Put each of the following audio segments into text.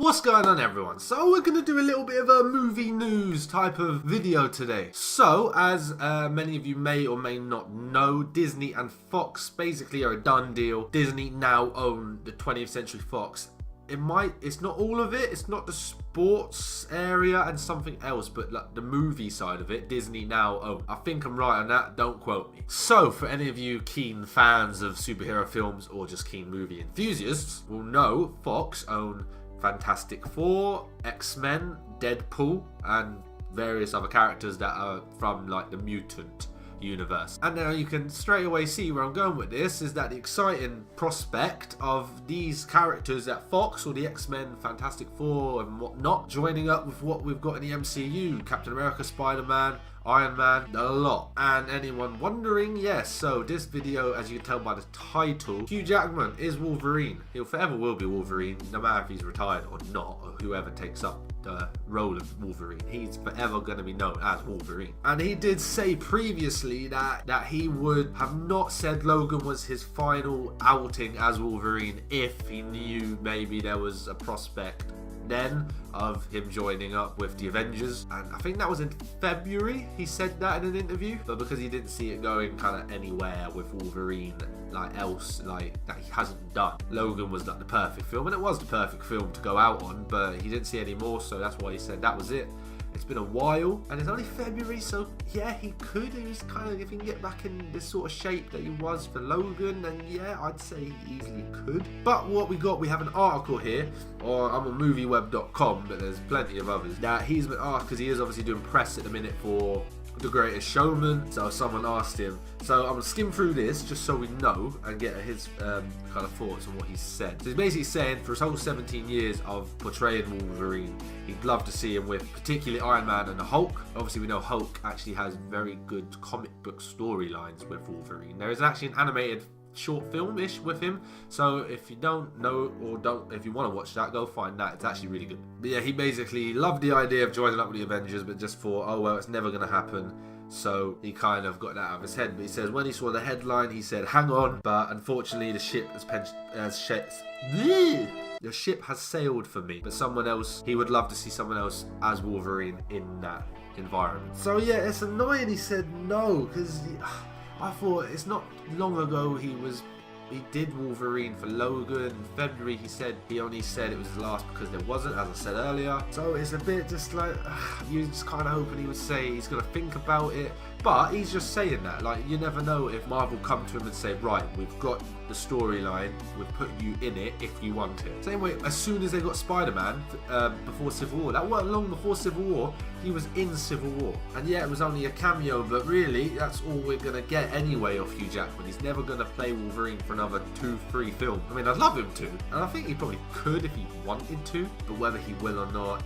What's going on, everyone? So we're going to do a little bit of a movie news type of video today. So as many of you may or may not know, Disney and Fox basically are a done deal. Disney now own the 20th Century Fox. It's not all of it, it's not the sports area and something else, but like the movie side of it, Disney now own. I think I'm right on that, don't quote me. So for any of you keen fans of superhero films or just keen movie enthusiasts will know Fox own Fantastic Four, X-Men, Deadpool, and various other characters that are from like the mutant universe. And now you can straight away see where I'm going with this, is that the exciting prospect of these characters at Fox, or the X-Men, Fantastic Four and whatnot, joining up with what we've got in the MCU, Captain America, Spider-Man, Iron Man, a lot. And anyone wondering, yes, so this video, as you can tell by the title, Hugh Jackman is Wolverine. He'll forever will be Wolverine, no matter if he's retired or not, or whoever takes up the role of Wolverine. He's forever going to be known as Wolverine. And he did say previously that he would have not said Logan was his final outing as Wolverine if he knew maybe there was a prospect then of him joining up with the Avengers. And I think that was in February he said that in an interview, but because he didn't see it going kind of anywhere with Wolverine that he hasn't done, Logan was like the perfect film, and it was the perfect film to go out on, but he didn't see any more, so that's why he said that was it. It's been a while, and it's only February, so yeah, he was kind of, if he can get back in this sort of shape that he was for Logan, then yeah, I'd say he easily could. But what we have an article here, or I'm on movieweb.com, but there's plenty of others, that he's been asked, because he is obviously doing press at the minute for The Greatest Showman, so someone asked him. So I'm going to skim through this just so we know and get his kind of thoughts on what he said. So he's basically saying for his whole 17 years of portraying Wolverine, he'd love to see him with particularly Iron Man and the Hulk. Obviously we know Hulk actually has very good comic book storylines with Wolverine. There is actually an animated short film-ish with him, so if you don't know or if you want to watch that, go find that. It's actually really good. But yeah, he basically loved the idea of joining up with the Avengers, but just thought, oh well, it's never going to happen. So he kind of got that out of his head. But he says when he saw the headline, he said, hang on, but unfortunately the ship has sailed for me. But someone else, he would love to see someone else as Wolverine in that environment. So yeah, it's annoying he said no, because I thought it's not long ago he did Wolverine for Logan. In February he only said it was his last because there wasn't, as I said earlier. So it's a bit just like, you're just kind of hoping he would say he's going to think about it. But he's just saying that. Like, you never know if Marvel come to him and say, right, we've got the storyline, we've put you in it if you want it. Same way, as soon as they got Spider-Man before Civil War, that wasn't long before Civil War, he was in Civil War. And yeah, it was only a cameo, but really, that's all we're going to get anyway of Hugh Jackman. He's never going to play Wolverine for another 2-3 films. I mean, I'd love him to, and I think he probably could if he wanted to, but whether he will or not,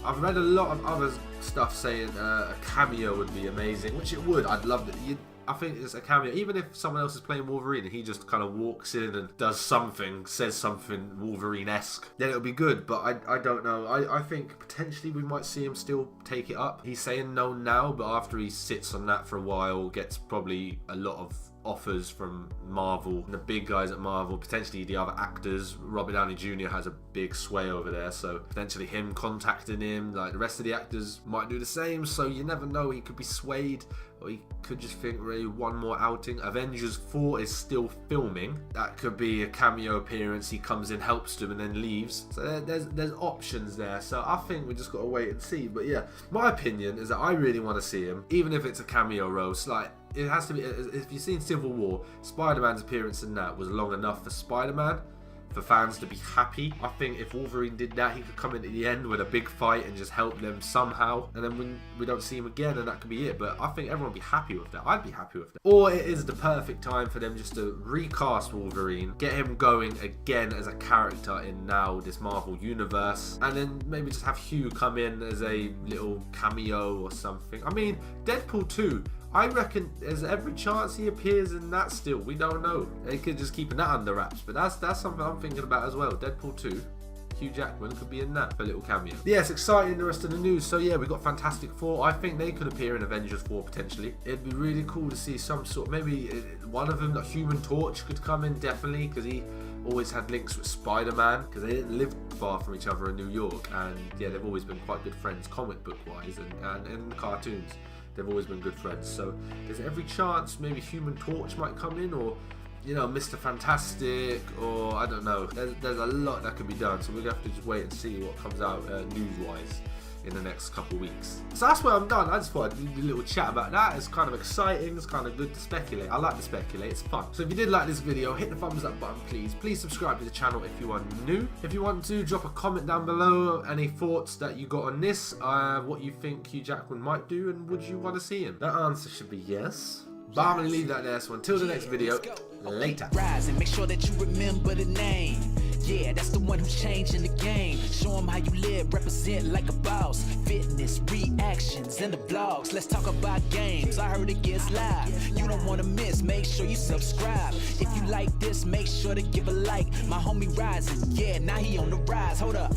I've read a lot of other stuff saying a cameo would be amazing, which it would. I'd love it. I think it's a cameo, even if someone else is playing Wolverine and he just kind of walks in and does something, says something Wolverine-esque, then it'll be good. But I don't know. I think potentially we might see him still take it up. He's saying no now, but after he sits on that for a while, gets probably a lot of offers from Marvel, the big guys at Marvel, potentially the other actors. Robert Downey Jr. has a big sway over there, so potentially him contacting him, like the rest of the actors might do the same, so you never know, he could be swayed, or he could just think, really, one more outing. Avengers 4 is still filming. That could be a cameo appearance, he comes in, helps them, and then leaves. So there's options there, so I think we just got to wait and see. But yeah, my opinion is that I really want to see him, even if it's a cameo role. So like, it has to be, if you've seen Civil War, Spider-Man's appearance in that was long enough for Spider-Man, for fans to be happy. I think if Wolverine did that, he could come in at the end with a big fight and just help them somehow, and then when we don't see him again, and that could be it. But I think everyone would be happy with that. I'd be happy with that. Or it is the perfect time for them just to recast Wolverine, get him going again as a character in now this Marvel universe, and then maybe just have Hugh come in as a little cameo or something. I mean, Deadpool 2, I reckon there's every chance he appears in that still. We don't know. They could just keep that under wraps. But that's something I'm thinking about as well. Deadpool 2, Hugh Jackman could be in that for a little cameo. Yes, exciting, the rest of the news. So yeah, we got Fantastic Four. I think they could appear in Avengers 4 potentially. It'd be really cool to see some sort, maybe one of them, like Human Torch, could come in definitely, because he always had links with Spider-Man because they didn't live far from each other in New York, and yeah, they've always been quite good friends comic book wise, and in cartoons they've always been good friends. So there's every chance maybe Human Torch might come in, or you know, Mr. Fantastic, or I don't know. There's a lot that can be done, so we're gonna have to just wait and see what comes out news-wise in the next couple weeks. So that's where I'm done. I just thought I'd do a little chat about that. It's kind of exciting, it's kind of good to speculate. I like to speculate, it's fun. So if you did like this video, hit the thumbs up button please. Please subscribe to the channel if you are new. If you want to, drop a comment down below, any thoughts that you got on this, what you think Hugh Jackman might do, and would you want to see him? That answer should be yes. But I'm gonna leave that there, so until the next video, later. Rise and make sure that you remember the name. Yeah, that's the one who's changing the game. Show them how you live, represent like a boss. Fitness, reactions, and the vlogs. Let's talk about games. I heard it gets live. You don't want to miss, make sure you subscribe. If you like this, make sure to give a like. My homie Rising, yeah, now he on the rise. Hold up.